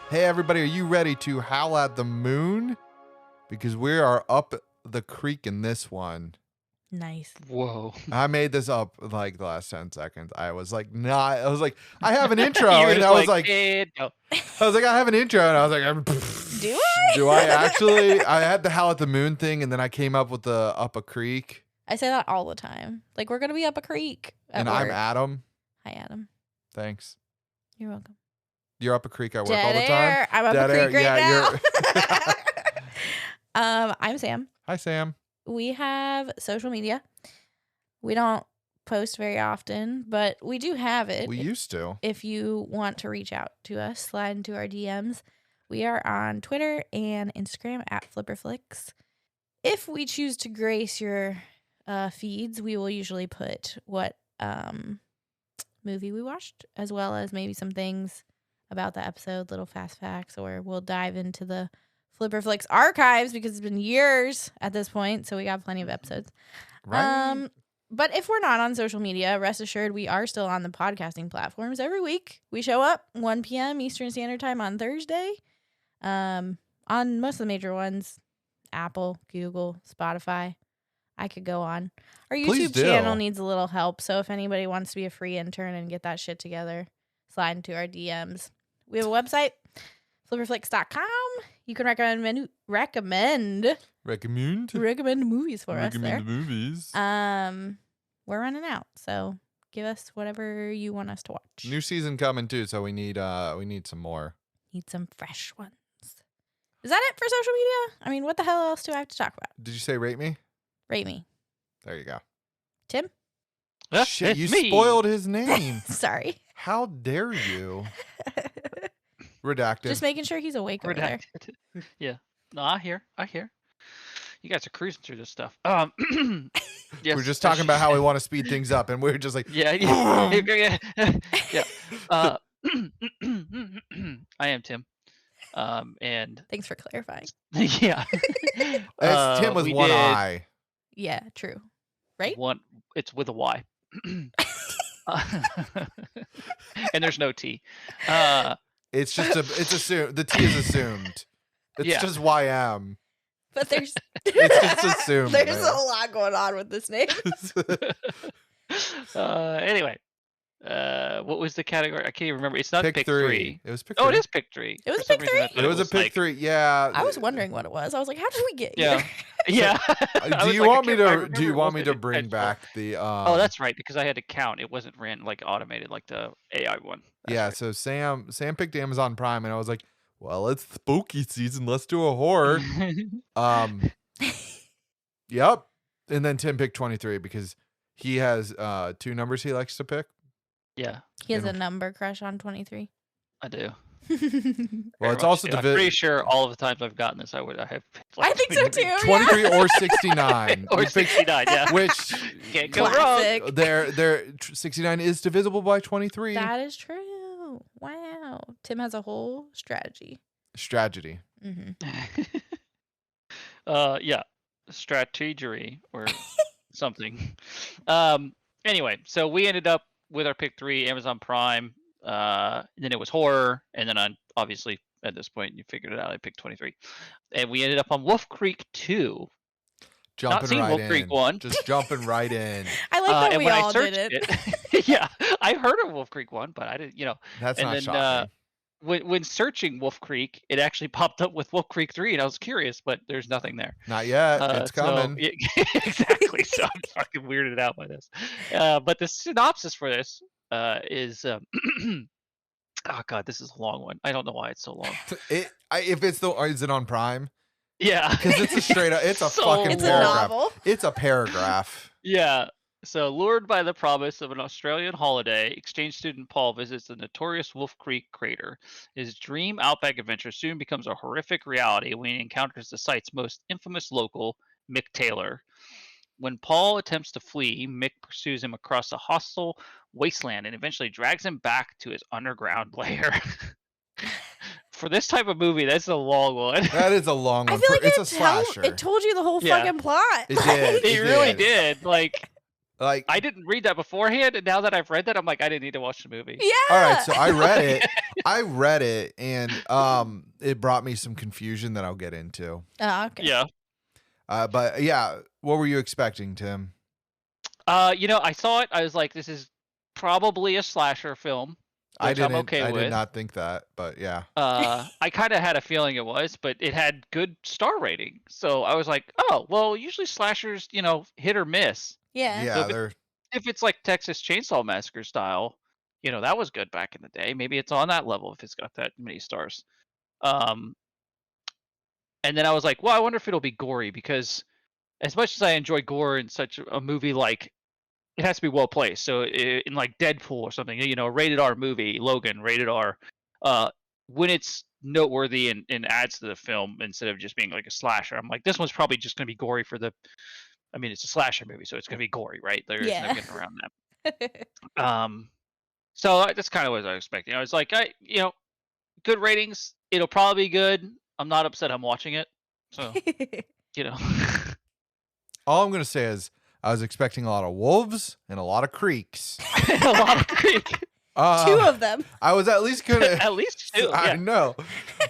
Hey, everybody, are you ready to howl at the moon? Because we are up the creek in this one. Nice. Whoa. I made this up like the last 10 seconds. I was like, I have an intro. You were And just I was like, like, no. I have an intro. And I was like, Do I? do I actually? I had the howl at the moon thing. And then I came up with the up a creek. I say that all the time. Like, we're going to be up a creek. And I'm Adam. Hi, Adam. Thanks. You're welcome. You're up a creek. I work Dead all the time. air. I'm up Dead a creek air. right Yeah, now. I'm Sam. Hi, Sam. We have social media. We don't post very often, but we do have it. We used to. If you want to reach out to us, slide into our DMs. We are on Twitter and Instagram at FlipperFlix. If we choose to grace your feeds, we will usually put what movie we watched, as well as maybe some things about the episode, little fast facts, or we'll dive into the FlipperFlix archives because it's been years at this point, so we got plenty of episodes. Right. But if we're not on social media, rest assured we are still on the podcasting platforms every week. We show up 1 p.m. Eastern Standard Time on Thursday. On most of the major ones, Apple, Google, Spotify. I could go on. Our Please YouTube do. channel needs a little help, so if anybody wants to be a free intern and get that shit together, slide into our DMs. We have a website, flipperflix.com. You can recommend movies for us there. Recommend the movies. We're running out, so give us whatever you want us to watch. New season coming too, so we need some more. Need some fresh ones. Is that it for social media? I mean, what the hell else do I have to talk about? Did you say rate me? Rate me. There you go. Tim? Shit, it's you me. spoiled his name. Sorry. How dare you? Redacted. Just making sure he's awake over there. Redacted. Yeah. No, I hear. You guys are cruising through this stuff. Yes, We're just talking about how we want to speed things up, and we're just like, yeah. Yeah. I am Tim. And Thanks for clarifying. yeah. it's Tim with we one did eye. Yeah, true. Right? It's with a Y. And there's no T. It's assumed. The T is assumed. It's Yeah. just YM. But there's It's just assumed. there's man. a lot going on with this name. Anyway, what was the category? I can't even remember. It's not Pick pick three. It was pick three. Oh, it is pick three. It was For some pick reason, I three? thought It was a like- pick three. Yeah. I was wondering what it was. I was like, how did we get Yeah. here? Yeah. Do you want me to bring back the? Oh, that's right, because I had to count. It wasn't ran like automated like the AI one. That's Yeah. right. So Sam picked Amazon Prime, and I was like, well, it's spooky season. Let's do a horror. Yep. And then Tim picked 23 because he has 2 numbers he likes to pick. Yeah, He has a number crush on 23. I do. Well, Very it's much also do. I'm pretty sure all of the times I've gotten this, I have. I think so too. 23 or 69. Or You picked- 69, yeah. Which Can't go wrong. Classic. their 69 is divisible by 23. That is true. Wow. Tim has a whole strategy. Strategy. Mm-hmm. Yeah, strategery or something. Anyway, so we ended up with our pick 3, Amazon Prime. Then it was horror, and then obviously at this point you figured it out. I picked 23, and we ended up on Wolf Creek 2. Jumping seen right Wolf in. Creek 1. Just jumping right in. I like that And we when all I did searched it. yeah, I heard of Wolf Creek 1, but I didn't, That's and not then, shocking. when searching Wolf Creek, it actually popped up with Wolf Creek 3, and I was curious, but there's nothing there. Not yet. It's coming. Exactly. So I'm fucking weirded out by this. But the synopsis for this is, oh god, this is a long one. I don't know why it's so long. Is it on Prime? Yeah, Because it's a straight up. It's a So fucking It's a paragraph. novel. It's a paragraph. yeah. So, lured by the promise of an Australian holiday, exchange student Paul visits the notorious Wolf Creek crater. His dream outback adventure soon becomes a horrific reality when he encounters the site's most infamous local, Mick Taylor. When Paul attempts to flee, Mick pursues him across a hostile wasteland and eventually drags him back to his underground lair. For this type of movie, that's a long one. That is a long one. I feel like It's a slasher. it told you the whole Yeah. fucking plot. It did. It really did. Like, Like, I didn't read that beforehand, and now that I've read that, I'm like, I didn't need to watch the movie. Yeah. all right, so I read it, and it brought me some confusion that I'll get into. Oh, okay. Yeah. But yeah, what were you expecting, Tim? I saw it. I was like, this is probably a slasher film, I which I'm okay I with. did not think that, but yeah. I kind of had a feeling it was, but it had good star rating. So I was like, oh, well, usually slashers, hit or miss. Yeah. Yeah, So if it's like Texas Chainsaw Massacre style, that was good back in the day. Maybe it's on that level if it's got that many stars. And then I was like, well, I wonder if it'll be gory, because as much as I enjoy gore in such a movie, like, it has to be well placed. So in like Deadpool or something, a rated R movie, Logan, rated R, when it's noteworthy and adds to the film instead of just being like a slasher, I'm like, this one's probably just going to be gory it's a slasher movie, so it's going to be gory, right? There's no getting around that. So that's kind of what I was expecting. I was like, good ratings. It'll probably be good. I'm not upset I'm watching it. So, all I'm gonna say is I was expecting a lot of wolves and a lot of creeks. A lot of creek. 2 of them. I was at least gonna At least 2. I know.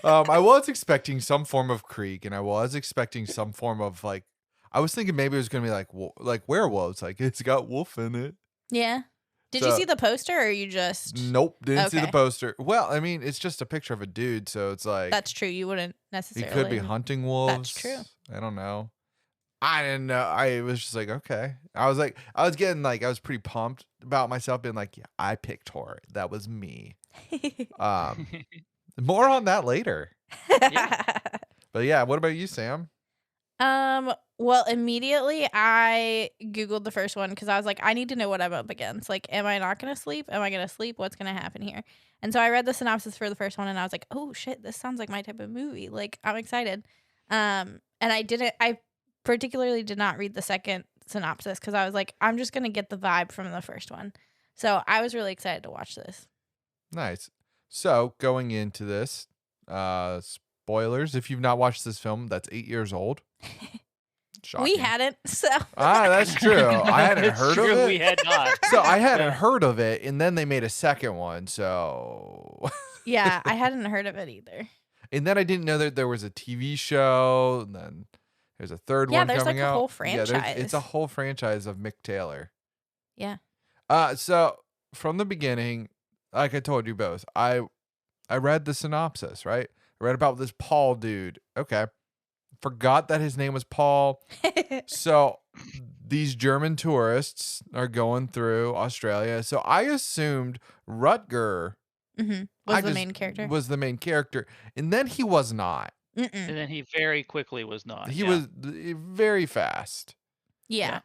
I was expecting some form of creek, and I was expecting some form of like. I was thinking maybe it was gonna be like werewolves, like it's got wolf in it. Yeah. Did you see the poster, or you just? Nope, didn't see the Okay. poster. Well, I mean, it's just a picture of a dude, so it's like That's true. You wouldn't he necessarily. could be hunting wolves. That's true. I don't know. I didn't know. I was just like, okay. I was getting like, I was pretty pumped about myself, being like, yeah, I picked horror. That was me. More on that later. But yeah, what about you, Sam? Well, immediately I Googled the first one because I was like, I need to know what I'm up against. Like, am I not going to sleep? Am I going to sleep? What's going to happen here? And so I read the synopsis for the first one, and I was like, oh shit, this sounds like my type of movie. Like, I'm excited. And I particularly did not read the second synopsis because I was like, I'm just going to get the vibe from the first one. So I was really excited to watch this. Nice. So going into this, spoilers, if you've not watched this film, that's 8 years old. Shocking. We hadn't, so. That's true. I hadn't heard of it. We had not. So I hadn't heard of it, and then they made a second one. So Yeah, I hadn't heard of it either. And then I didn't know that there was a TV show, and then there's a third one there's coming like a out. whole Yeah, franchise. it's a whole franchise of Mick Taylor. Yeah. So from the beginning, like I told you both, I read the synopsis, right? I read about this Paul dude. Okay. Forgot that his name was Paul. So these German tourists are going through Australia. So I assumed Rutger Was the main character. Was the main character. And then he was not. Mm-mm. And then he very quickly was not. He was very fast. Yeah.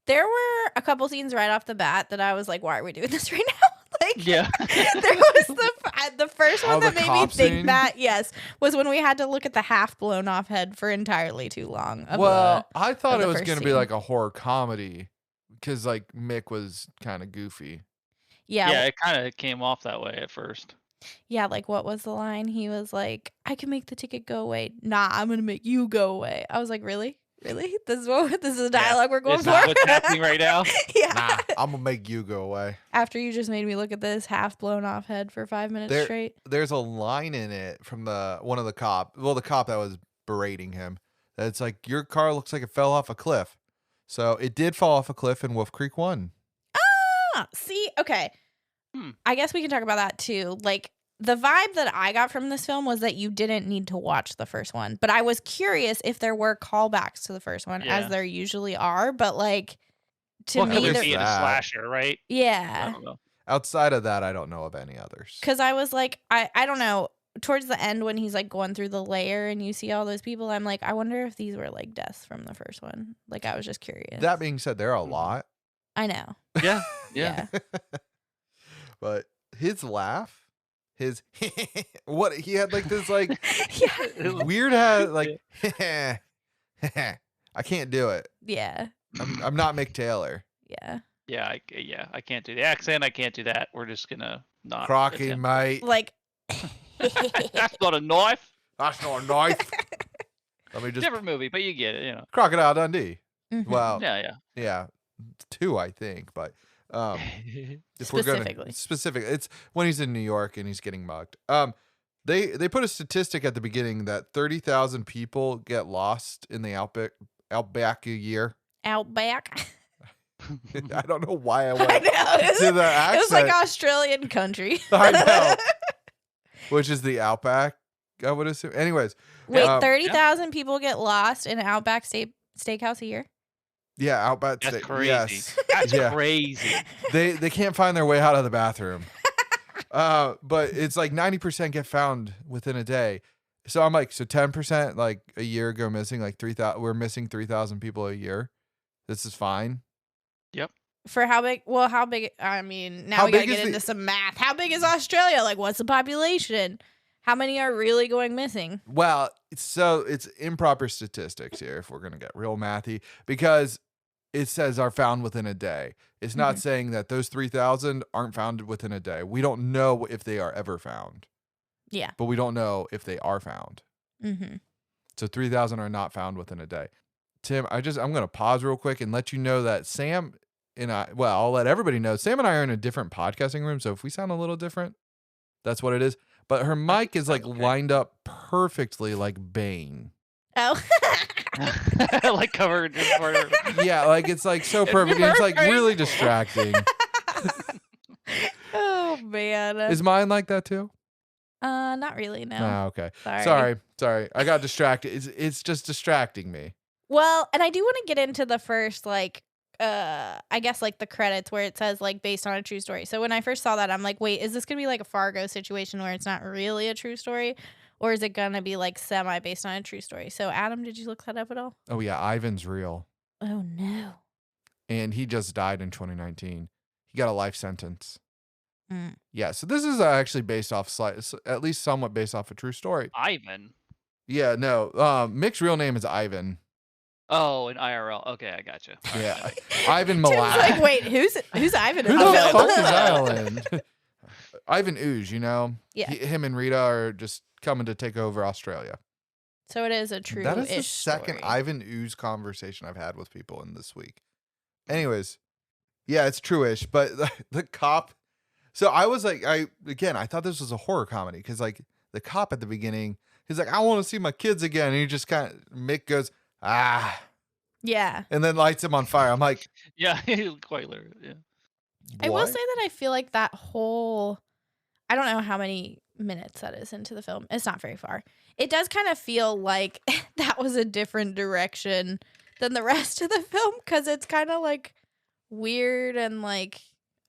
There were a couple scenes right off the bat that I was like, why are we doing this right now? Like, Yeah. There was the first one that the made me cop think scene? that, was when we had to look at the half blown off head for entirely too long. Well, I thought the it was first going to be scene. like a horror comedy because like Mick was kind of goofy. Yeah, it kind of came off that way at first. Yeah, like what was the line? He was like, I can make the ticket go away. Nah, I'm going to make you go away. I was like, really? Really? This is a dialogue we're going Is for? that what's happening right now? Yeah. Nah, I'm going to make you go away. After you just made me look at this half blown off head for 5 minutes straight. There's a line in it from one of the cop that was berating him. That's like, your car looks like it fell off a cliff. So it did fall off a cliff in Wolf Creek 1. See, okay. I guess we can talk about that too. Like, the vibe that I got from this film was that you didn't need to watch the first one. But I was curious if there were callbacks to the first one, as there usually are. But, like, to me, there's being a slasher, right? I Yeah. don't know. Outside of that, I don't know of any others. Because I was like, I don't know. Towards the end, when he's like going through the lair and you see all those people, I'm like, I wonder if these were like deaths from the first one. Like, I was just curious. That being said, there are a lot. I know. Yeah. Yeah. But his laugh, his what he had like this like Yeah. weird like I can't do it. Yeah. I'm not Mick Taylor. Yeah. Yeah, I can't do the accent. I can't do that. We're just gonna not. Crocky, attempt. mate. Like, That's not a knife. That's not a knife. Let me just Different movie, but you get it. Crocodile Dundee. Mhm. Well, Yeah. yeah. 2, I think, but if we're gonna specific, it's when he's in New York and he's getting mugged. They put a statistic at the beginning that 30,000 people get lost in the outback a year. Outback. I don't know why I went I know. to the accent. It was like Australian country. I know. Which is the outback, I would assume. Anyways. Wait, 30,000 people get lost in an Outback Steakhouse a year? Yeah, Outback That's Steak. crazy. Yes. That's crazy. They can't find their way out of the bathroom. But it's like 90% get found within a day. So I'm like, so 10% like a year go missing, like 3,000. We're missing 3,000 people a year. This is fine. Yep. For how big? Well, how big? I mean, now we gotta get into some math. How big is Australia? Like, what's the population? How many are really going missing? Well, so it's improper statistics here if we're going to get real mathy, because it says are found within a day. It's not saying that those 3,000 aren't found within a day. We don't know if they are ever found. Yeah. But we don't know if they are found. Mm-hmm. So 3,000 are not found within a day. Tim, I'm going to pause real quick and let you know that Sam and I'll let everybody know, Sam and I are in a different podcasting room. So if we sound a little different, that's what it is. But her mic is like lined up perfectly like Bane. Oh. Like covered in part of it. Yeah, like it's like so perfect. It's like really distracting. Oh man. Is mine like that too? Not really, no. Oh, okay. Sorry. I got distracted. It's just distracting me. Well, and I do want to get into the first I guess like the credits where it says like based on a true story. So when I first saw that, I'm like, wait, is this gonna be like a Fargo situation where it's not really a true story? Or is it gonna be like semi based on a true story? So Adam, did you look that up at all? Oh yeah, Ivan's real. Oh no. And he just died in 2019. He got a life sentence. Mm. Yeah, so this is actually based off at least somewhat based off a true story. Ivan. Yeah, no. Mick's real name is Ivan. Oh, in IRL. Okay, I gotcha. Yeah. Ivan Tim's Milat. like, wait, who's Ivan? Who in the film? fuck is Ireland? Ivan Ooze, you know? Yeah. Him and Rita are just coming to take over Australia. So it is a true That is the second story. Ivan Ooze conversation I've had with people in this week. Anyways, yeah, it's true-ish, but the cop. So I was like, I thought this was a horror comedy because like the cop at the beginning, he's like, I want to see my kids again. And he just Mick goes, ah. Yeah. And then lights him on fire. I'm like, yeah, quite literally. Yeah. I will say that I feel like that whole, I don't know how many minutes that is into the film. It's not very far. It does kind of feel like that was a different direction than the rest of the film because it's kind of like weird and like,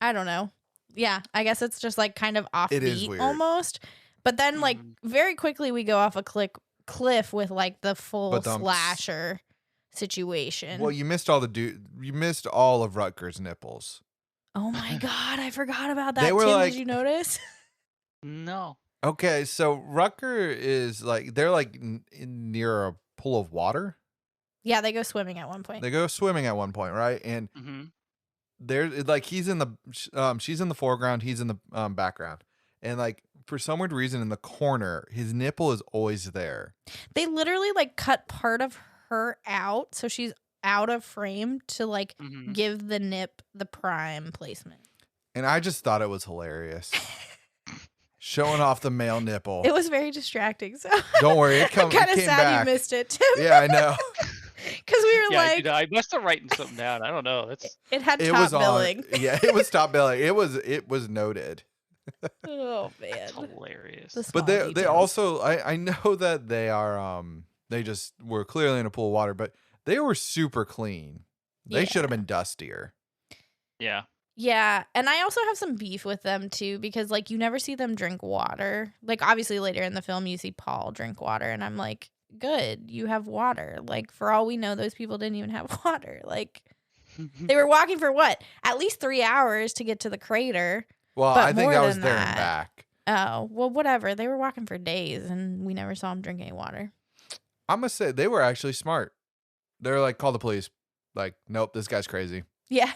I don't know. Yeah, I guess it's just like kind of offbeat almost. But then like very quickly we go off a cliff with like the full slasher situation. Well, you missed all of Rutger's nipples. Oh my God, I forgot about that. They were Tim, like, did you notice? No. Okay, so Rutger is like, they're like near a pool of water. Yeah, they go swimming at one point. They go swimming at one point, right? And there's like she's in the foreground, he's in the background, and like for some weird reason in the corner, his nipple is always there. They literally like cut part of her out, so she's out of frame to like give the nip the prime placement. And I just thought it was hilarious. Showing off the male nipple. It was very distracting. So don't worry, it came kind of sad back. You missed it, Tim. Yeah, I know. Because we were like, dude, I must have written something down. I don't know. It had top billing. Yeah, it was top billing. It was noted. Oh man, that's hilarious. But they also I know that they are they just were clearly in a pool of water, but they were super clean. They should have been dustier. Yeah. Yeah, and I also have some beef with them too because like you never see them drink water. Like obviously later in the film you see Paul drink water and I'm like, good, you have water. Like for all we know those people didn't even have water. Like they were walking for what? At least 3 hours to get to the crater. Well, I think that was there and back. Oh, well whatever. They were walking for days and we never saw them drink any water. I must say they were actually smart. They're like, call the police. Like, nope, this guy's crazy. Yeah.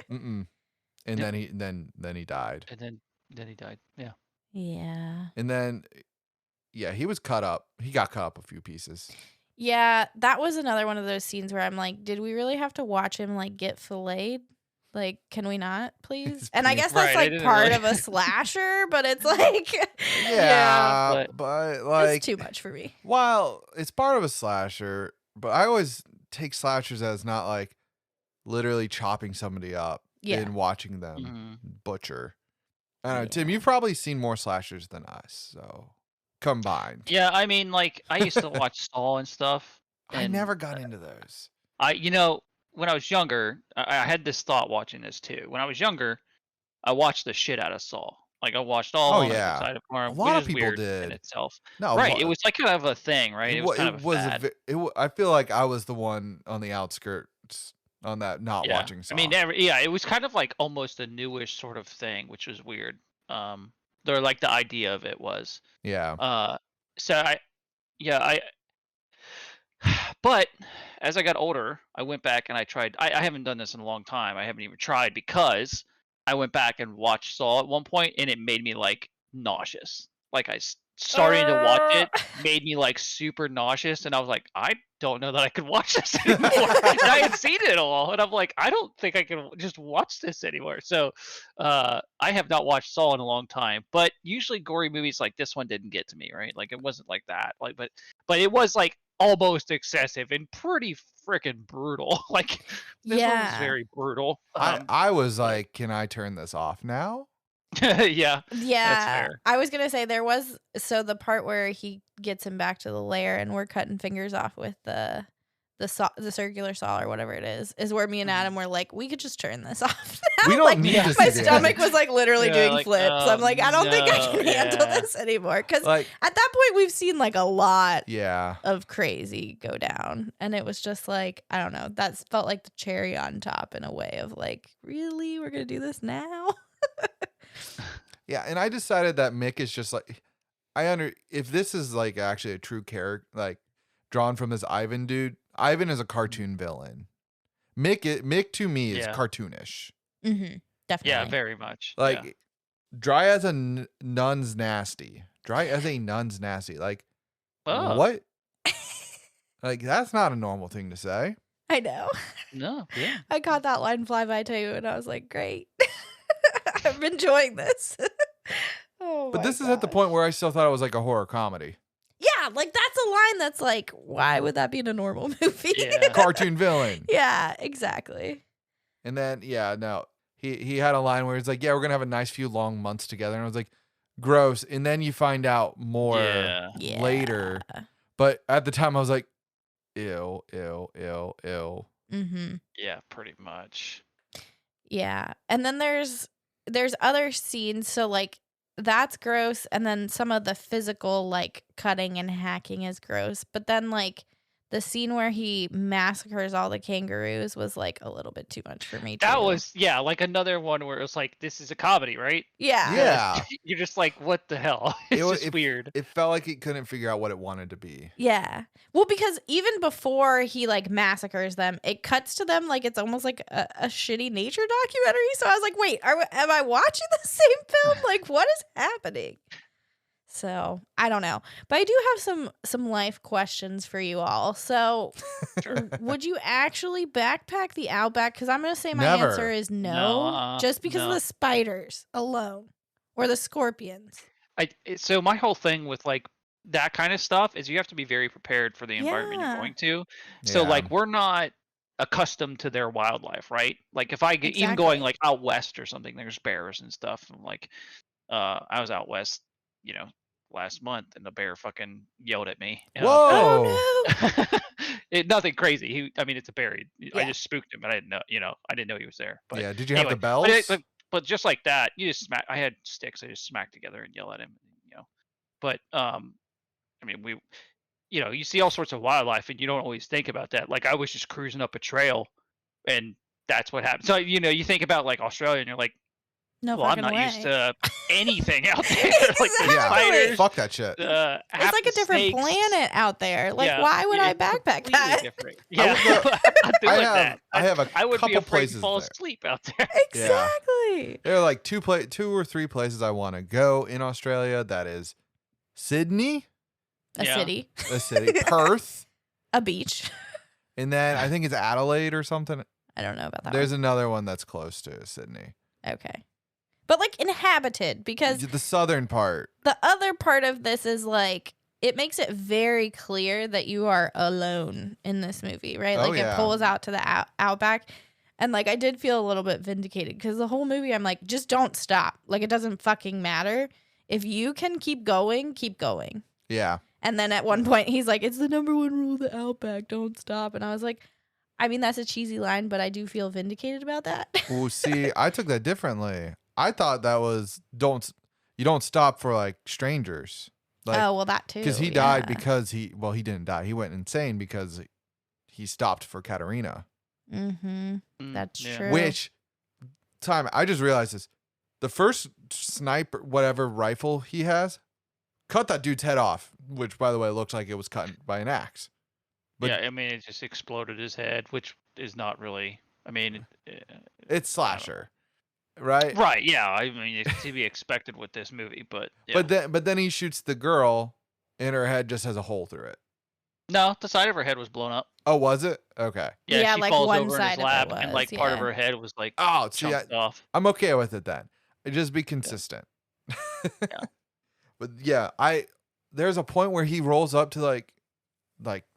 And then he died. And then he died. Yeah. Yeah. And then he was cut up. He got cut up a few pieces. Yeah, that was another one of those scenes where I'm like, did we really have to watch him like get filleted? Like, can we not, please? It's And I pretty- guess that's Right, I like didn't part really- of a slasher, but it's like Yeah, but- but like it's too much for me. while it's part of a slasher, but I always take slashers as not like literally chopping somebody up Yeah. and watching them Mhm. butcher. I don't know, Tim, Yeah. you've probably seen more slashers than us, so combined. Yeah, I mean, like I used to watch Saw and stuff. I And never got into those. when I was younger, I had this thought watching this too. When I was younger, I watched the shit out of Saw. Like I watched all Oh, of them yeah. excited for A him, lot which of is people weird did. in itself. No, Right, it was like kind of a thing, right? It was kind of a fad. I feel like I was the one on the outskirts on that not Yeah. watching Saw. I mean, it was kind of like almost a newish sort of thing, which was weird. They're like the idea of it was. yeah. So I but as I got older, I went back and I tried. I haven't done this in a long time. I haven't even tried because I went back and watched Saw at one point, and it made me like nauseous. Like starting to watch it made me like super nauseous, and I was like, I don't know that I could watch this anymore. And I had seen it all, and I'm like, I don't think I can just watch this anymore. So I have not watched Saw in a long time, but usually gory movies like this one didn't get to me, right? Like it wasn't like that. Like, but it was like almost excessive and pretty freaking brutal. Like this one was very brutal. I was like, can I turn this off now? Yeah. Yeah, fair. I was gonna say there was the part where he gets him back to the lair and we're cutting fingers off with the circular saw or whatever it is where me and Adam were like, we could just turn this off now. We don't like, need to my see the stomach ending. was like literally Yeah, doing like, flips. I'm like, I don't think I no, can handle yeah. this anymore. Because Like, at that point we've seen like a lot yeah. of crazy go down, and it was just like, I don't know, that felt like the cherry on top in a way of like, really, we're gonna do this now? Yeah, and I decided that Mick is just like if this is like actually a true character, like drawn from this Ivan dude. Ivan is a cartoon villain. Mick to me is Yeah. cartoonish. Mm-hmm. Definitely. Yeah, very much. Like yeah. dry as a nun's nasty. Dry as a nun's nasty. Like Oh, what? Like that's not a normal thing to say. I know. No, yeah. I caught that line fly by too, and I was like, great. I'm enjoying this. Oh, But my this is at the gosh. point where I still thought it was like a horror comedy. Yeah, like that's a line that's like, why would that be in a normal movie? Yeah. Cartoon villain. Yeah, exactly. And then he had a line where he's like, yeah, we're gonna have a nice few long months together. And I was like, gross. And then you find out more Yeah. later. But at the time I was like, ew, ew, ew, ew. Mm-hmm. Yeah, pretty much. Yeah. And then there's other scenes, so like that's gross, and then some of the physical like cutting and hacking is gross. But then like the scene where he massacres all the kangaroos was like a little bit too much for me too. That was like another one where it was like, this is a comedy, right? Yeah. Yeah. You're just like, what the hell? It's just weird. It felt like it couldn't figure out what it wanted to be. Yeah. Well, because even before he like massacres them, it cuts to them like it's almost like a shitty nature documentary. So I was like, wait, am I watching the same film? Like, what is happening? So I don't know, but I do have some life questions for you all. So, would you actually backpack the Outback? Because I'm gonna say my Never. answer is no, No, just because of no. the spiders alone or the scorpions. So my whole thing with like that kind of stuff is you have to be very prepared for the environment Yeah. you're going to. So Yeah. like we're not accustomed to their wildlife, right? Like if I get even going Exactly. like out west or something, there's bears and stuff. And like I was out west, last month, and the bear fucking yelled at me. Whoa. Oh no! Nothing crazy. It's a bear. I Yeah. just spooked him, but I didn't know. I didn't know he was there. But Yeah. Did you have the anyway, bells? but just like that, you just smack. I had sticks. I just smacked together and yell at him. But you see all sorts of wildlife, and you don't always think about that. Like I was just cruising up a trail, and that's what happened. So you think about like Australia, and you're like, No well, I'm fucking not way. used to anything out there. Like the Exactly. spiders. Fuck that shit. It's like a different snakes. planet out there. Like, Yeah, why would I it's backpack completely that? different. I Yeah, would go- I'm not doing that. I have a I would be couple afraid places to fall there. asleep out there. Exactly. There are like two or three places I want to go in Australia. That is Sydney, A Yeah. city. a city, Perth, A beach. And then I think it's Adelaide or something. I don't know about that There's one. another one that's close to Sydney. Okay. But like inhabited, because The southern part. the other part of this is like, it makes it very clear that you are alone in this movie, right? Oh, Like yeah. it pulls out to the outback. And like I did feel a little bit vindicated because the whole movie I'm like, just don't stop. Like it doesn't fucking matter. If you can keep going, keep going. Yeah. And then at one point he's like, it's the number one rule of the outback, don't stop. And I was like, I mean, that's a cheesy line, but I do feel vindicated about that. Well, see, I took that differently. I thought that was you don't stop for like strangers. Like, oh, well, that too. because he died yeah. because he didn't die. He went insane because he stopped for Katerina. Mm-hmm. Mm, That's yeah. true. Which time I just realized this. The first sniper, whatever rifle he has, cut that dude's head off, which by the way looks like it was cut by an axe. But yeah, I mean, it just exploded his head, which is not really. I mean, it's slasher, right? right? Yeah, I mean, it's to be expected with this movie, but yeah. But then he shoots the girl, and her head just has a hole through it. No, the side of her head was blown up. Oh, was it? Okay. Yeah, she like falls one over in side his of it lap, and was, like part of yeah. her head was like Oh, see, chunked off. I'm okay with it then. Just be consistent. Yeah. But yeah, there's a point where he rolls up to like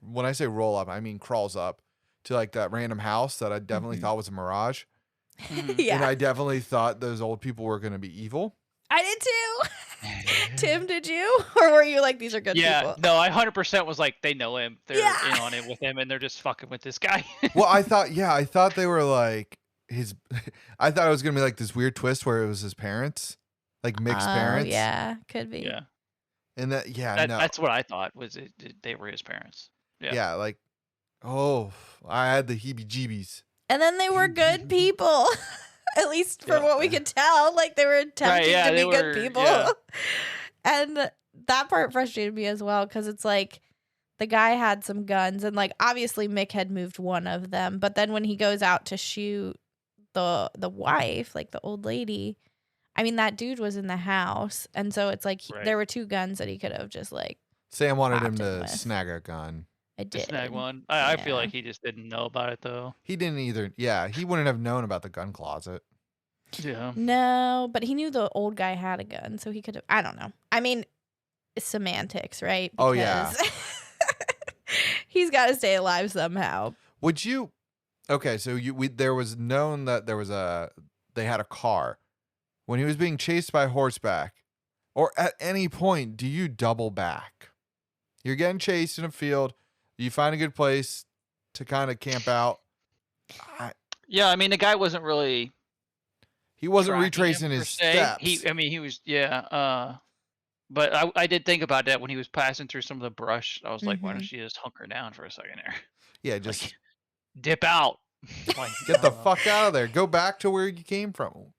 when I say roll up, I mean crawls up to like that random house that I definitely thought was a mirage. Mhm. Yeah. And I definitely thought those old people were going to be evil. I did too. Tim, did you? Or were you like, these are good Yeah, people? no, I 100% was like, they know him. They're Yeah. in on it with him, and they're just fucking with this guy. Well, I thought they were like I thought it was going to be like this weird twist where it was his parents, like mixed parents. Yeah, could be. Yeah, And no. that's what I thought was they were his parents. Yeah. Yeah, like, oh, I had the heebie-jeebies. And then they were good people. At least from Yeah. what we could tell. Like they were attempting yeah, to they be good were- people. yeah. And that part frustrated me as well because it's like the guy had some guns and like obviously Mick had moved one of them. But then when he goes out to shoot the wife, like the old lady, I mean, that dude was in the house. And so it's like Right. there were two guns that he could have just like, Sam wanted him Popped him to with. snag a gun. I To did. snag one. I feel Yeah. like he just didn't know about it though. He didn't either. Yeah, he wouldn't have known about the gun closet. Yeah. No, but he knew the old guy had a gun, so he could have. I don't know. I mean, it's semantics, right? Oh, yeah. Because he's got to stay alive somehow. Would you? Okay, so there was known that they had a car when he was being chased by horseback, or at any point do you double back? You're getting chased in a field. You find a good place to kind of camp out. Yeah, I mean the guy wasn't really He wasn't tracking retracing him, his per se. steps. He was but I did think about that when he was passing through some of the brush. I was like, why don't you just hunker down for a second there? Yeah, just Like, dip out. Like, get the fuck out of there. Go back to where you came from.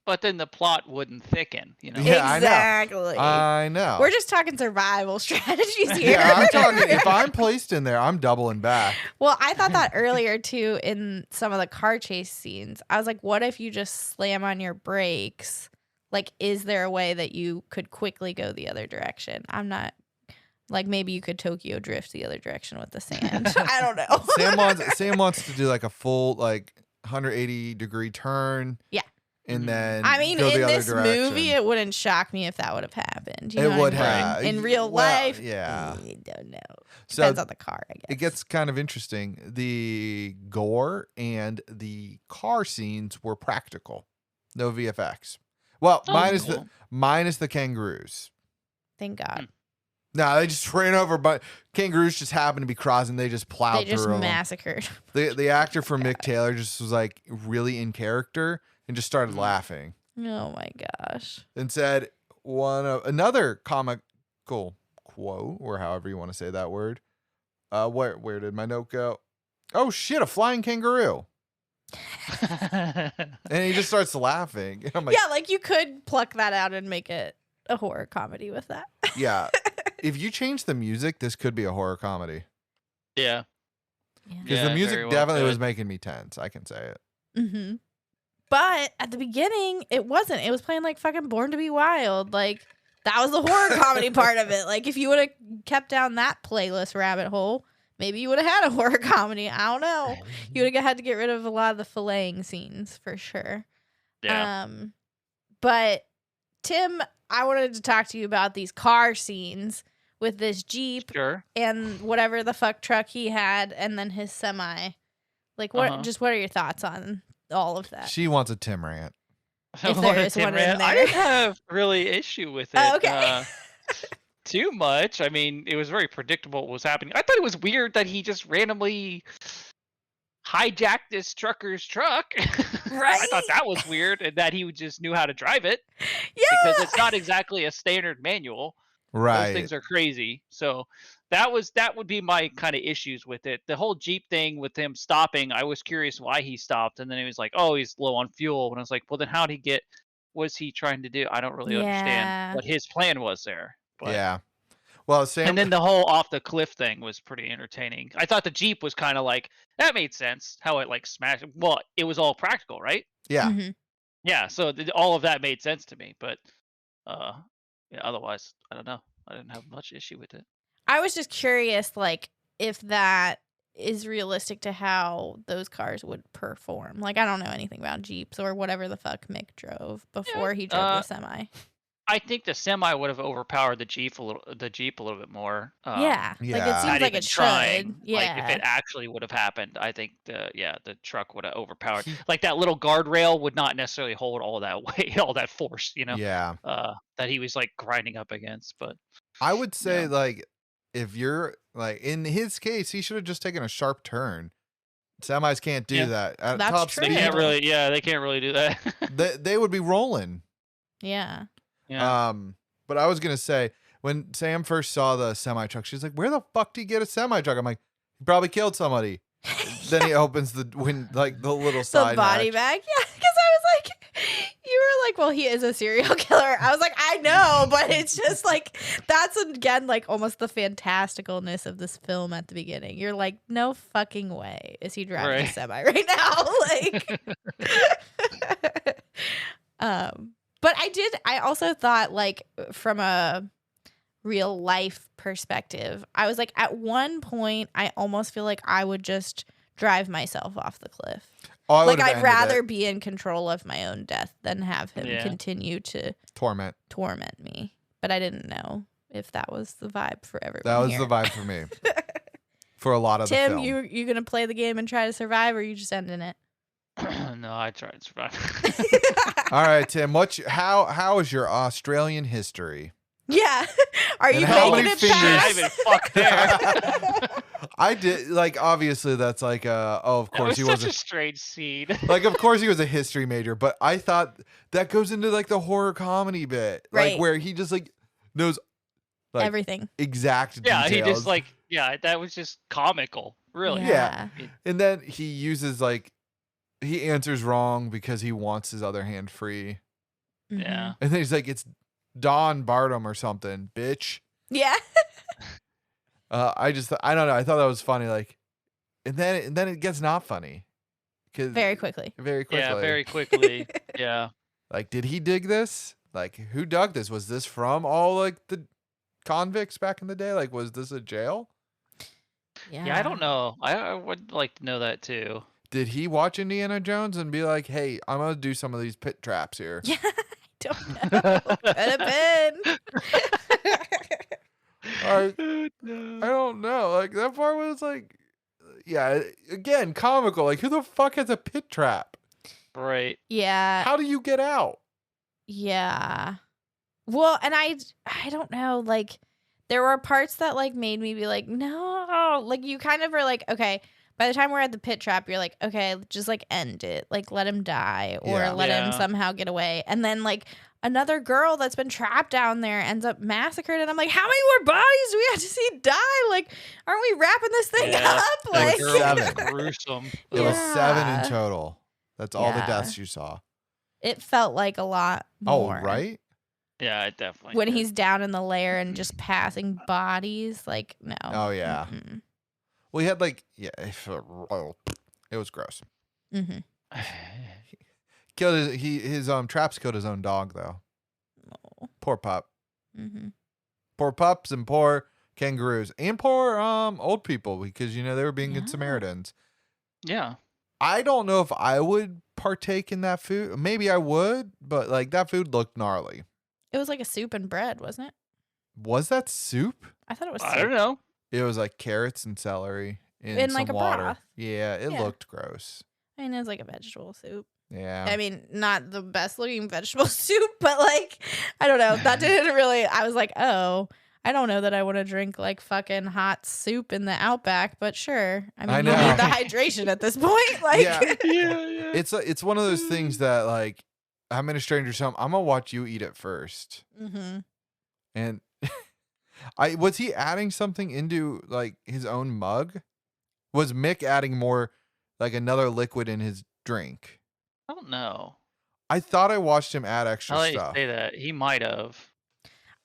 But then the plot wouldn't thicken, you know. Yeah, Exactly. I know. We're just talking survival strategies here. Yeah, I'm talking. If I'm placed in there, I'm doubling back. Well, I thought that earlier too in some of the car chase scenes. I was like, what if you just slam on your brakes? Like, is there a way that you could quickly go the other direction? I'm not like maybe you could Tokyo drift the other direction with the sand. I don't know. Sam wants to do like a full like 180-degree turn. Yeah. And then I mean, go the in other this direction. movie, it wouldn't shock me if that would have happened. You It know what would I mean? have. In real Well, life. yeah. I don't know. So Depends on the car, I guess. it gets kind of interesting. The gore and the car scenes were practical, no VFX. Well, Oh, minus the kangaroos. Thank God. No, they just ran over, but kangaroos just happened to be crossing. They just plowed They just through 'em. massacred. The actor for Mick Taylor just was like really in character and just started laughing Oh my gosh. and said another comical quote, or however you want to say that word. Where did my note go? Oh shit, a flying kangaroo. And he just starts laughing. And I'm like, Yeah, like you could pluck that out and make it a horror comedy with that. yeah. If you change the music, this could be a horror comedy. yeah. Because Yeah, the music very well definitely was could. making me tense. I can say it. Mm-hmm. But at the beginning, it wasn't. It was playing like fucking Born to Be Wild. Like that was the horror comedy part of it. Like if you would have kept down that playlist rabbit hole, maybe you would have had a horror comedy. I don't know. You would have had to get rid of a lot of the filleting scenes for sure. Yeah. But Tim, I wanted to talk to you about these car scenes with this Jeep Sure. and whatever the fuck truck he had, and then his semi. Like, what? Just what are your thoughts on all of that? She wants a Tim rant. If there is one in there. I didn't have really issue with it. Oh, okay. Too much. I mean, it was very predictable what was happening. I thought it was weird that he just randomly hijacked this trucker's truck. Right? I thought that was weird, and that he just knew how to drive it. Yeah. Because it's not exactly a standard manual. Right. Those things are crazy. So that would be my kind of issues with it. The whole Jeep thing with him stopping, I was curious why he stopped, and then he was like, "Oh, he's low on fuel." And I was like, "Well, then how'd he get? What's he trying to do? I don't really understand what his plan was there." But, yeah. Well, Sam. And then the whole off the cliff thing was pretty entertaining. I thought the Jeep was kind of like that made sense. How it like smashed. Well, it was all practical, right? Yeah. Mm-hmm. Yeah. So all of that made sense to me, but yeah. Otherwise, I don't know. I didn't have much issue with it. I was just curious, like, if that is realistic to how those cars would perform. Like, I don't know anything about Jeeps or whatever the fuck Mick drove before he drove the semi. I think the semi would have overpowered the Jeep a little bit more. Like it seems like it should. Yeah. Like if it actually would have happened, I think the truck would have overpowered. Like that little guardrail would not necessarily hold all that weight, all that force, Yeah. that he was like grinding up against. But I would say like if you're like in his case, he should have just taken a sharp turn. Semis can't do that. At That's top true. speed, they can't really do that. they would be rolling. Yeah. Yeah. But I was gonna say when Sam first saw the semi truck, she's like, "Where the fuck did he get a semi truck?" I'm like, "He probably killed somebody." Then he opens the the little side the body hatch. bag. Yeah, because I was like, you were like, well, he is a serial killer. I was like, I know, but it's just like that's again like almost the fantasticalness of this film at the beginning. You're like, no fucking way is he driving a semi right now, like. But I also thought, like, from a real life perspective, I was like, at one point, I almost feel like I would just drive myself off the cliff. Like, I'd rather be in control of my own death than have him continue to torment me. But I didn't know if that was the vibe for everyone. That was the vibe for me. For a lot of Tim, the film. you going to play the game and try to survive, or are you just ending it? No, I tried to survive. All right, Tim. How is your Australian history? Yeah, are you how making many it fingers- past? I even fucked there. I did like obviously that's like of course he was was such a strange scene. like of course he was a history major, but I thought that goes into like the horror comedy bit, Right. like where he just like knows like everything. exact Yeah, details. he just like that was just comical, really. Yeah. And then he uses like he answers wrong because he wants his other hand free. Mm-hmm. Yeah. And then he's like, it's Don Bartum or something, bitch. Yeah. I don't know. I thought that was funny. Like, and then it gets not funny. Very quickly. Yeah, very quickly. Yeah. Like, did he dig this? Like, who dug this? Was this from all like the convicts back in the day? Like, was this a jail? Yeah, I don't know. I would like to know that too. Did he watch Indiana Jones and be like, hey, I'm going to do some of these pit traps here? Yeah, I don't know. Could have been. I don't know. Like, that part was like, yeah, again, comical. Like, who the fuck has a pit trap? Right. Yeah. How do you get out? Yeah. Well, and I don't know, like, there were parts that, like, made me be like, no. Like, you kind of are like, okay, by the time we're at the pit trap, you're like, okay, just, like, end it. Like, let him die or let him somehow get away. And then, like, another girl that's been trapped down there ends up massacred. And I'm like, how many more bodies do we have to see die? Like, aren't we wrapping this thing up? Like, girl was 7. gruesome. It was 7 in total. That's all the deaths you saw. It felt like a lot more. Oh, right? Yeah, it definitely When did. he's down in the lair and just passing bodies, like, no. Oh, yeah. Mm-mm. Well, he had like, it was gross. Mm-hmm. Killed his traps killed his own dog though. Oh. Poor pup. Mm-hmm. Poor pups and poor kangaroos and poor old people because they were being good Yeah. Samaritans. Yeah. I don't know if I would partake in that food. Maybe I would, but like that food looked gnarly. It was like a soup and bread, wasn't it? Was that soup? I thought it was I soup. don't know. It was like carrots and celery and In some like a water. broth. Yeah, it Yeah. looked gross. I mean, it was like a vegetable soup. Yeah. I mean, not the best looking vegetable soup, but like, I don't know. That didn't really, I was like, oh, I don't know that I want to drink like fucking hot soup in the Outback, but sure. I mean, I you know. need the hydration at this point. Like, Yeah. Yeah. It's one of those things that like I'm in a stranger's home. I'm gonna watch you eat it first. mm-hmm. And was he adding something into like his own mug? Was Mick adding more like another liquid in his drink? I don't know. I thought I watched him add extra Now that you stuff. say that, he might have.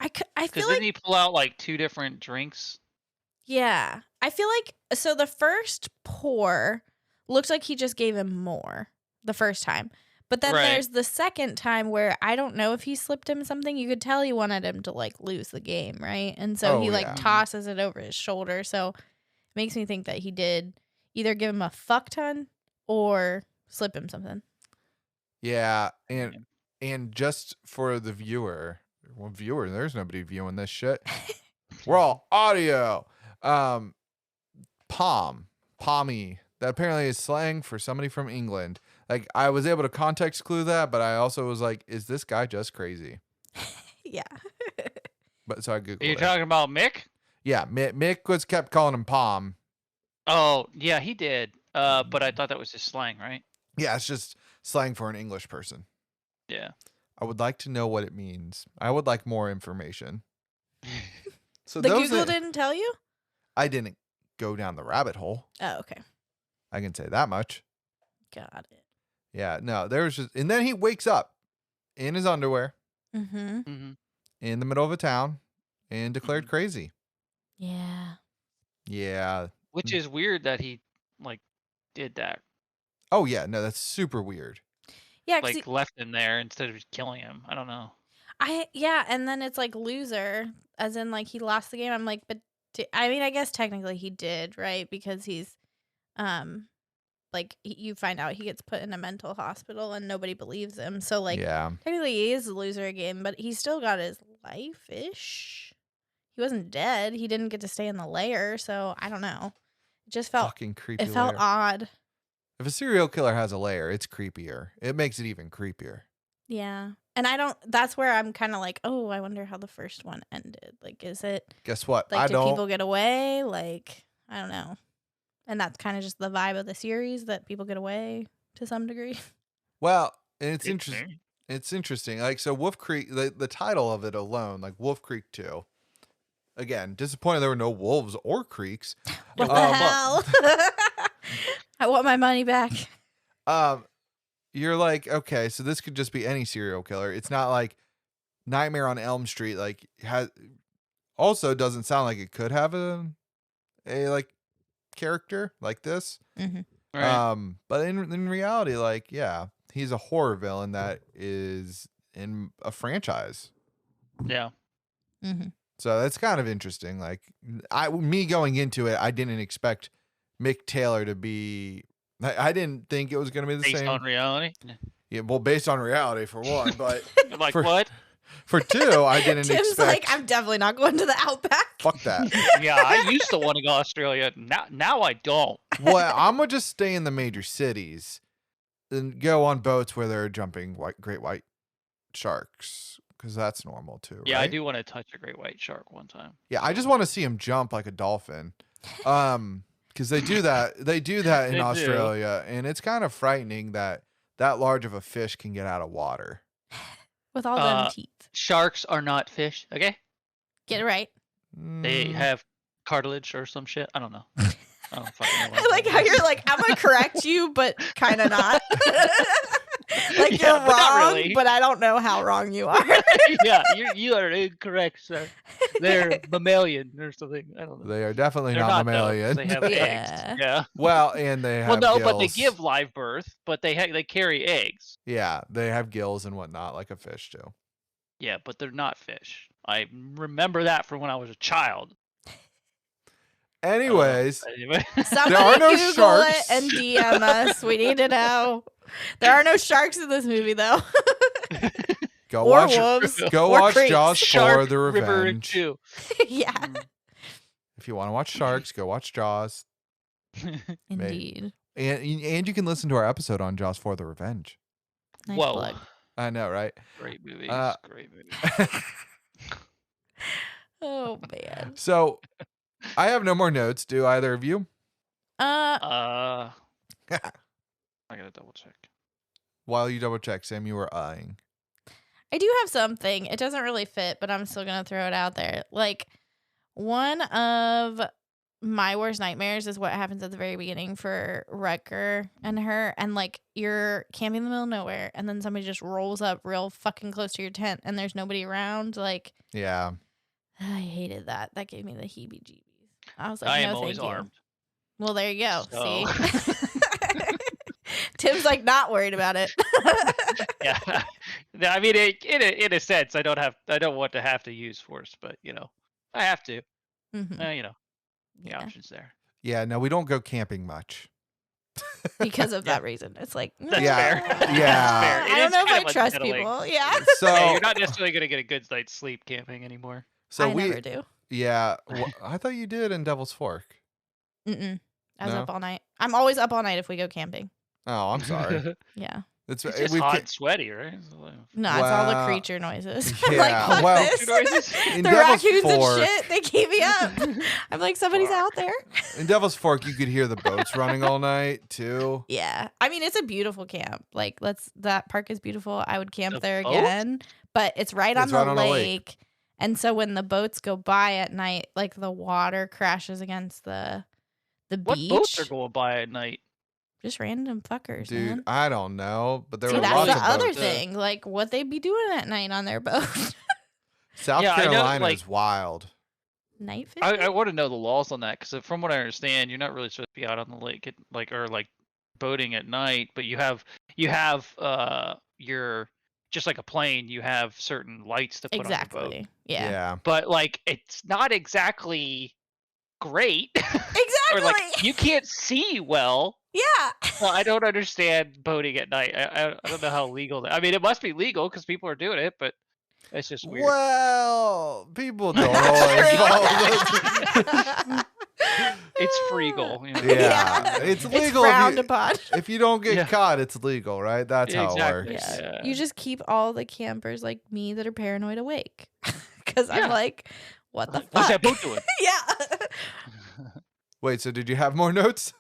I Because feel didn't like, he pull out like 2 different drinks? yeah, I feel like, so the first pour looked like he just gave him more the first time. But then Right. there's the second time where I don't know if he slipped him something. You could tell he wanted him to like lose the game, right? And so Oh, he like yeah. tosses it over his shoulder. So it makes me think that he did either give him a fuck ton or slip him something. Yeah, and just for the viewer, there's nobody viewing this shit. We're all audio. Pommy. That apparently is slang for somebody from England. Like I was able to context clue that, but I also was like, is this guy just crazy? Yeah. But so I Are you googled it. talking about Mick? Yeah, Mick was kept calling him Pom. Oh, yeah, he did. But I thought that was his slang, right? Yeah, it's just slang for an English person. Yeah. I would like to know what it means. I would like more information. So The those Google are- didn't tell you? I didn't go down the rabbit hole. Oh, okay. I can say that much. Got it. Yeah, no, there was just, and then he wakes up in his underwear Mm-hmm. hmm in the middle of a town and declared crazy. Yeah. Yeah. Which is weird that he like did that. Oh yeah, no, that's super weird. Yeah, 'cause Like left him there instead of just killing him. I don't know. and then it's like loser, as in like he lost the game. I'm like, but I mean, I guess technically he did, right? Because he's, like you find out he gets put in a mental hospital and nobody believes him. So like, Yeah. technically he is a loser again, but he still got his life ish. He wasn't dead. He didn't get to stay in the lair, so I don't know. It just felt Fucking creepy. it felt lair. odd. If a serial killer has a lair, it's creepier. It makes it even creepier. Yeah. And I don't that's where I'm kind of like, oh, I wonder how the first one ended. Like, is it Guess what? like I did don't. people get away? Like, I don't know. And that's kind of just the vibe of the series, that people get away to some degree. Well, and it's interesting. It's interesting. Like, so Wolf Creek, the title of it alone, like Wolf Creek 2. Again, disappointed there were no wolves or creeks. What the Um, hell? I want my money back. You're like, okay, so this could just be any serial killer. It's not like Nightmare on Elm Street. Like, also doesn't sound like it could have a like character like this. Mm-hmm. Right. But in reality, like, yeah, he's a horror villain that is in a franchise. Yeah. Mm-hmm. So that's kind of interesting. Like, me going into it, I didn't expect Mick Taylor to be. I didn't think it was going to be the Based same. on reality. Yeah, well, based on reality for one, but Like For- what? for two, I didn't Tim's expect. like, I'm definitely not going to the Outback. Fuck that. Yeah, I used to want to go to Australia. Now I don't. Well, I'm gonna just stay in the major cities and go on boats where they're jumping great white sharks, because that's normal too. Yeah, I right? do want to touch a great white shark one time. Yeah, I just want to see him jump like a dolphin. Because they do that. They do that in They do. Australia, and it's kind of frightening that large of a fish can get out of water. With all them Uh, teeth. Sharks are not fish, okay? Get it right. They Mm, have cartilage or some shit. I don't know. I don't fucking know. I like how you're like, I'm gonna correct you, but kind of not. Like, Yeah, you're but not wrong, really. but I don't know how wrong you are. Yeah, you are incorrect, sir. They're mammalian or something. I don't know. they are definitely They're not though, 'cause mammalian. They have Yeah. eggs. Yeah. Well, and they have Well, no, gills. but they give live birth, but they carry eggs. Yeah, they have gills and whatnot, like a fish do. Yeah, but they're not fish. I remember that from when I was a child. Anyways, Anyway. Somebody There are no Google sharks. it and DM us. We need to know. There are no sharks in this movie, though. go Or watch. wolves. Go or watch creeks. Jaws 4: Shark The River Revenge. 2. Yeah, If you want to watch sharks, go watch Jaws. indeed. And you can listen to our episode on Jaws 4: The Revenge. Nice Whoa. plug. I know, right? Great movie. Great movie. Oh man. So, I have no more notes. Do either of you? I gotta double check. While you double check, Sam, you were eyeing. I do have something. It doesn't really fit, but I'm still gonna throw it out there. Like, one of my worst nightmares is what happens at the very beginning for Rutger and her, and like you're camping in the middle of nowhere, and then somebody just rolls up real fucking close to your tent, and there's nobody around. Like, Yeah. I hated that. That gave me the heebie-jeebies. I was like, I no, am always thank you. armed. Well, there you go. So- See, Tim's like not worried about it. Yeah. I mean, in a sense, I don't want to have to use force, but I have to. Mhm. The Yeah. options there. Yeah, no, we don't go camping much. Because of that reason. It's like, That's Yeah, fair. yeah. Fair. It I don't is know if kind I of trust unsettling. people. Yeah. So, Hey, you're not necessarily gonna get a good night's sleep camping anymore. so I we, never do. yeah, I thought you did in Devil's Fork. Mm-mm. I was No? up all night. I'm always up all night if we go camping. Oh, I'm sorry. Yeah. It's just we've hot ca- and sweaty, right? No, it's all the Well, creature noises. I'm yeah, like, fuck well- this. Noises? in The Devil's raccoons Fork. and shit, they keep me up. I'm like, somebody's out there. In Devil's Fork, you could hear the boats running all night too. Yeah. I mean, it's a beautiful camp. Like, that park is beautiful. I would camp The there boat? again. But it's right It's on the right on a lake. lake. And so when the boats go by at night, like the water crashes against the What beach. boats are going by at night? Just random fuckers, Dude, man. I don't know, but there See, were that's lots the of other boats. thing. Like, what they be doing at night on their boat. South Yeah, I know, Carolina like- is wild. Night fishing? I want to know the laws on that because from what I understand, you're not really supposed to be out on the lake or boating at night, but you have your just like a plane, you have certain lights to put on the boat. Exactly. Yeah. But like it's not exactly great. Exactly. Or like you can't see well. Yeah. Well, I don't understand boating at night. I don't know how legal that. I mean, it must be legal because people are doing it, but it's just weird. Well, people don't always follow. It's freegal. You know? Yeah, it's legal It's if frowned you- upon. If you don't get Yeah. caught, it's legal, right? That's how Exactly. it works. Yeah. Yeah. You just keep all the campers like me that are paranoid awake. Because Yeah. I'm like, what the What's fuck? that boat doing? Yeah. Wait, so did you have more notes?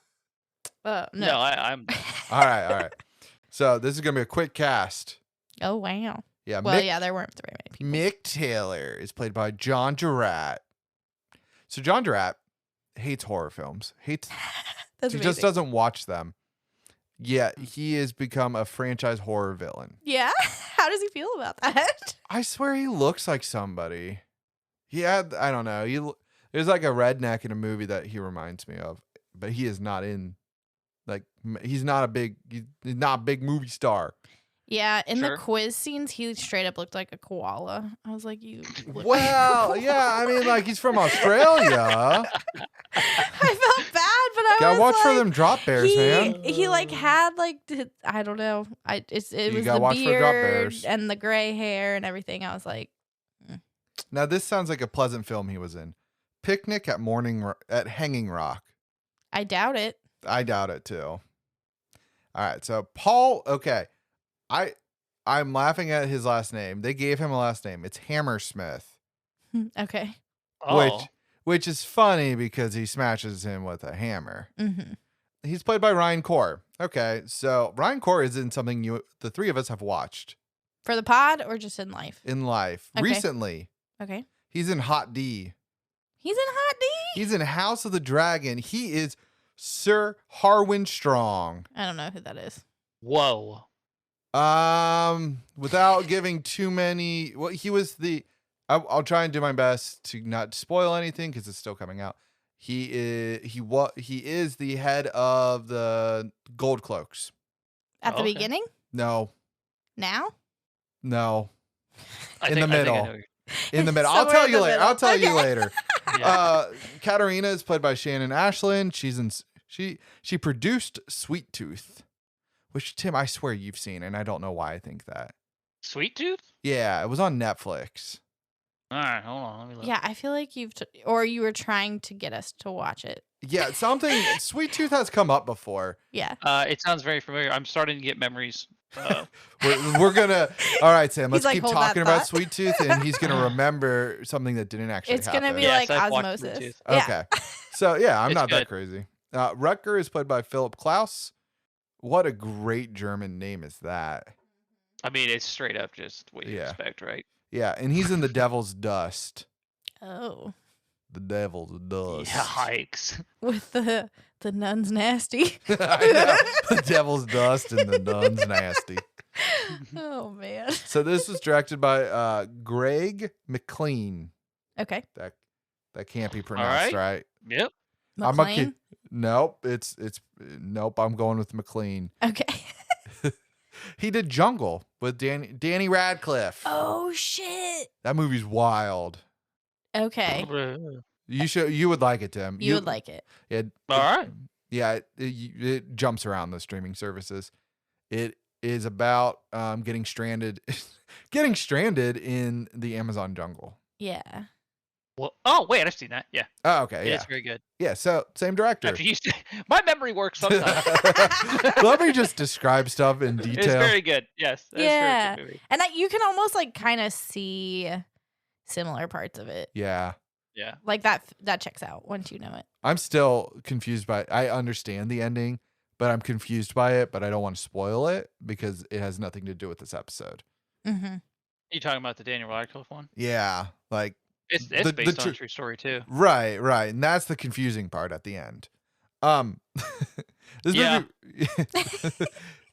No. No, I'm. All right. So this is gonna be a quick cast. Oh, wow. Yeah, Well, Mick, yeah, there weren't very many people. Mick Taylor is played by John Durant. So John Durant hates horror films. Hates. That's He amazing. just doesn't watch them. Yet he has become a franchise horror villain. Yeah? How does he feel about that? I swear he looks like somebody. I don't know. There's like a redneck in a movie that he reminds me of, but he is not in. Like he's not a big movie star. Yeah, in the Sure. quiz scenes, he straight up looked like a koala. I was like, you look Well, like a yeah, I mean, like he's from Australia. I felt bad, but I Gotta was watch like, for them drop bears, man. He like had like I don't know. It You was gotta the watch for drop beard bears. and the gray hair and everything. I was like, Now this sounds like a pleasant film he was in. Picnic at Hanging Rock. I doubt it. I doubt it too. All right, so Paul. Okay, I'm laughing at his last name. They gave him a last name. It's Hammersmith, Okay. Oh, which is funny because he smashes him with a hammer. Mm-hmm. He's played by Ryan Core. Okay, so Ryan Core is in something the three of us have watched For the pod or just in life? in life Okay. recently. Okay. He's in Hot D. He's in Hot D. He's in House of the Dragon. He is Sir Harwin Strong. I don't know who that is. whoa. Without giving too many, well, he was I'll try and do my best to not spoil anything because it's still coming out. He is the head of the Gold Cloaks. At the Okay. beginning? No, Now? no, I In think, the I think I middle. know. in the middle. I'll Somewhere tell in you the later. middle. I'll tell you Okay. later. Katarina is played by Shannon Ashland. She produced Sweet Tooth, which Tim, I swear you've seen, and I don't know why I think that. Sweet Tooth? Yeah, it was on Netflix. All right, hold on. Let me look. Yeah, I feel like or you were trying to get us to watch it. Yeah, Sweet Tooth has come up before. Yeah. It sounds very familiar. I'm starting to get memories. We're gonna. All right, Sam. Let's He's like, keep "Hold that talking about thought." Sweet Tooth, and he's gonna remember something that didn't actually It's happen. gonna be Yes, like I've watched Sweet osmosis. Tooth. Yeah. Okay. So yeah, I'm It's not that good. crazy. Rutger is played by Philip Klaus. What a great German name is that? I mean, it's straight up just what you Yeah. expect, right? Yeah, and he's in The Devil's Dust. Oh. The Devil's Dust. Yeah, hikes. With the nuns nasty. I know. The Devil's Dust and the Nuns Nasty. Oh man. So this was directed by Greg McLean. Okay. That can't be pronounced right. Yep. I'm a McLean? kid. Nope. Nope. I'm going with McLean. Okay. He did Jungle with Danny Radcliffe. Oh shit. That movie's wild. Okay. You would like it, Tim. You would like it. Yeah. All right. Yeah. It jumps around the streaming services. It is about getting stranded in the Amazon jungle. Yeah. Well, oh wait, I've seen that. Yeah. Oh, okay. Yeah, Yeah. it's very good. Yeah. So same director. After you say, my memory works sometimes. Let me just describe stuff in It's detail. very good. Yes. That's Yeah. a very good movie. And you can almost like kind of see similar parts of it. Yeah. Yeah. Like that checks out once you know it. I'm still confused by it. I understand the ending, but I'm confused by it, but I don't want to spoil it because it has nothing to do with this episode. Mm-hmm. You talking about the Daniel Radcliffe one? Yeah. Like It's The- based the on a tr- true story too. right. And that's the confusing part at the end. This Yeah. movie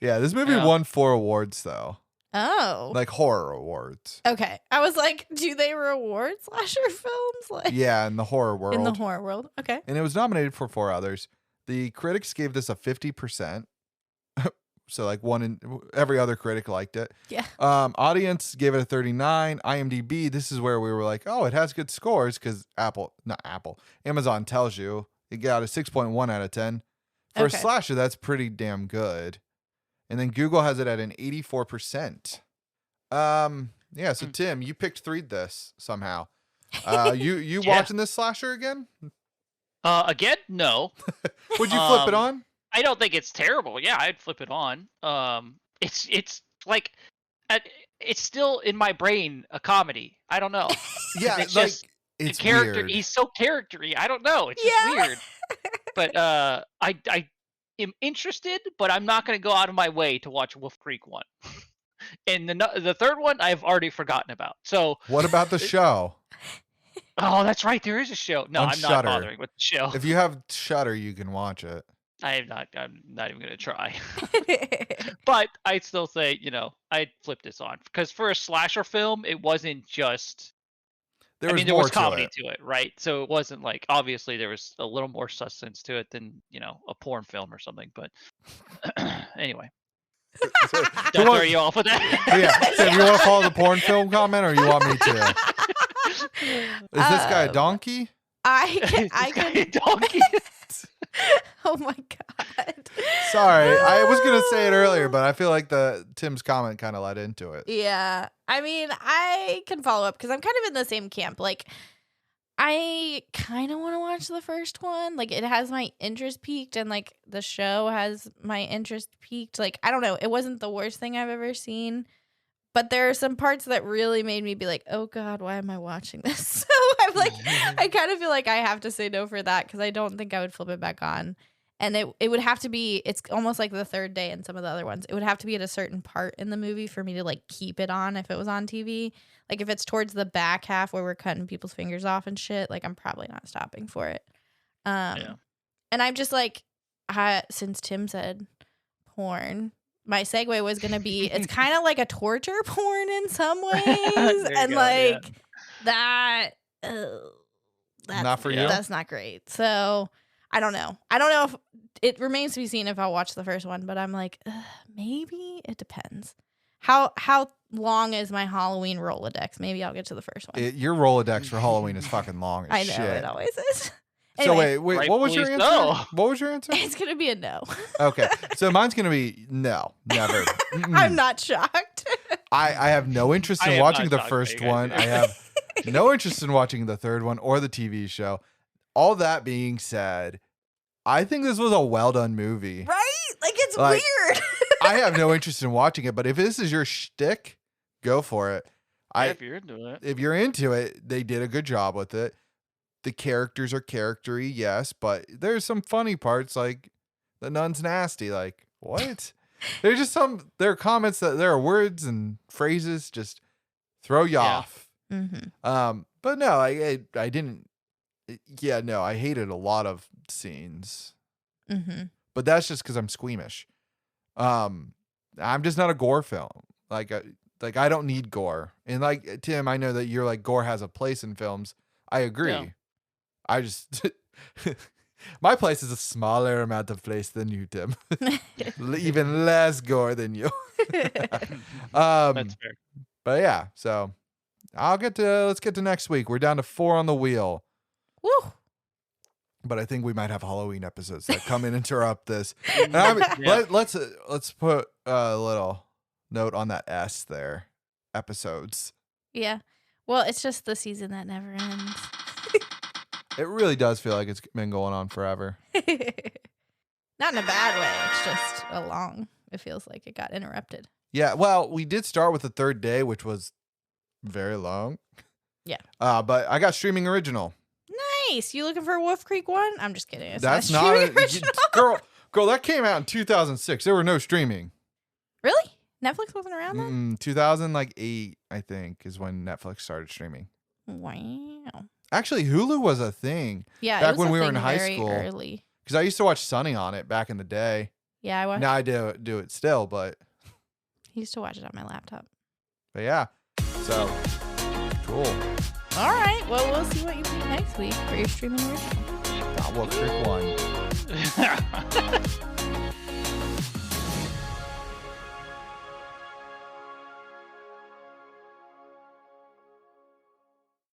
Yeah, this movie Yeah. won 4 awards though. Oh. Like horror awards. Okay. I was like, do they reward slasher films? Like Yeah, in the horror world. in the horror world. Okay. And it was nominated for 4 others. The critics gave this a 50%. So like every other critic liked it. Yeah. Audience gave it a 39. IMDb, this is where we were like, oh, it has good scores because Amazon tells you it got a 6.1 out of 10. For Okay. a slasher, that's pretty damn good. And then Google has it at an 84%. Yeah, so Tim, you picked 3'd this somehow. You Yeah. watching this slasher again? Again, no. Would you flip it on? I don't think it's terrible. Yeah, I'd flip it on. It's like, it's still in my brain a comedy. I don't know. Yeah, it's like just it's the character. weird. He's so charactery. I don't know. It's just weird. But I am interested, but I'm not going to go out of my way to watch Wolf Creek 1. And the third one I've already forgotten about. So What about the show? oh, that's right. There is a show. No, On I'm not Shudder. bothering with the show. If you have Shudder, you can watch it. I'm not even going to try. But I'd still say, I'd flip this on because for a slasher film, it wasn't just. There there more was comedy to to it, right? So it wasn't like obviously there was a little more substance to it than a porn film or something. But anyway, it. did I throw you off with that? Yeah. So you want to follow the porn film comment, or you want me to? Is this guy a donkey? I This guy a can. donkey. Oh my god. Sorry, I was gonna say it earlier, but I feel like Tim's comment kind of led into it. Yeah. I mean, I can follow up because I'm kind of in the same camp. Like, I kind of want to watch the first one. Like, it has my interest peaked, and like the show has my interest peaked. Like, I don't know. It wasn't the worst thing I've ever seen, but there are some parts that really made me be like, oh God, why am I watching this? So I'm like, I kind of feel like I have to say no for that because I don't think I would flip it back on. And it would have to be, it's almost like the third day in some of the other ones. It would have to be at a certain part in the movie for me to like keep it on if it was on TV. Like if it's towards the back half where we're cutting people's fingers off and shit, like I'm probably not stopping for it. Yeah. And I'm just like, since Tim said porn, my segue was going to be, it's kind of like a torture porn in some ways. There you And go, like yeah. that's Not for you? That's not great. So I don't know. I don't know if it remains to be seen if I'll watch the first one, but I'm like, maybe it depends. How long is my Halloween Rolodex? Maybe I'll get to the first one. Your Rolodex for Halloween is fucking long as I know shit. it always is. So Anyway, wait, what was your Rightfully answer? so. What was your answer? it's gonna be a no. Okay, so mine's gonna be no, never. I'm not shocked. I have no interest I in am watching not the shocked first by you guys one. I have no interest in watching the third one or the TV show. All that being said, I think this was a well done movie. Right? Like it's Like, weird. I have no interest in watching it, but if this is your shtick, go for it. Yeah, if you're into it. If you're into it, they did a good job with it. The characters are charactery, yes, but there's some funny parts, like the nun's nasty. Like, what? There's just there are comments that there are words and phrases just throw you off. Mm-hmm. But no, I didn't. Yeah, no, I hated a lot of scenes, Mm-hmm. but that's just because I'm squeamish. I'm just not a gore film. Like I don't need gore. And like Tim, I know that you're like gore has a place in films. I agree. Yeah. I just my place is a smaller amount of place than you, Tim. Even less gore than you. That's fair. But yeah, so let's get to next week. We're down to 4 on the wheel. Woo. But I think we might have Halloween episodes that come and interrupt this. And I mean, let's put a little note on that S there. Episodes. Yeah. Well, it's just the season that never ends. It really does feel like it's been going on forever. Not in a bad way. It's just a long. It feels like it got interrupted. Yeah, well, we did start with the third day, which was very long. Yeah. But I got streaming original. Nice. You looking for a Wolf Creek one? I'm just kidding. It's That's not not streaming original. girl. That came out in 2006. There were no streaming. Really? Netflix wasn't around then? 2008, I think, is when Netflix started streaming. Wow. Actually, Hulu was a thing. Yeah. Back it was when a we were thing in high very school. Early. Because I used to watch Sunny on it back in the day. Yeah, I watched. Now I do it still, but Used to watch it on my laptop. yeah. So cool. All right. Well, we'll see what you do next week for your streaming original. Wolf Creek 1.